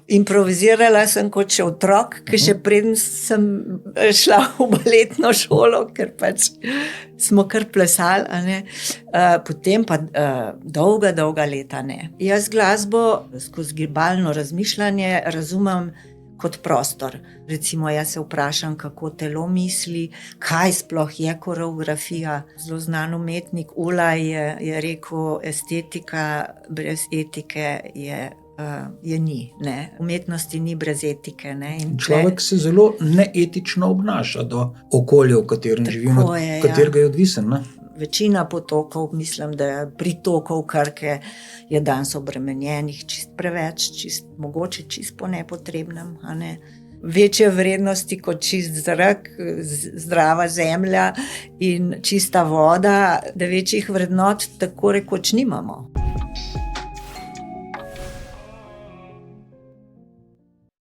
Improvizirala sem kot še otrok, ker še preden sem šla v baletno šolo, ker pač smo kar plesali, a ne. Potem pa dolga leta ne. Jaz glasbo skozi gibalno razmišljanje razumem kot prostor. Recimo, jaz se vprašam, kako telo misli, kaj sploh je koreografija. Zelo znan umetnik Ulaj je rekel, estetika brez etike je ni, ne. Umetnosti ni brez etike, ne. Človek se zelo neetično obnaša do okolja, v katerem živimo, od katerega je odvisen, ne. Večina potokov, mislim, da je pritokov Krke je danes obremenjenih čist preveč, mogoče čist po nepotrebnem, a ne. Večje vrednosti kot čist zrak, zdrava zemlja in čista voda, da večjih vrednot tako rekoč nimamo.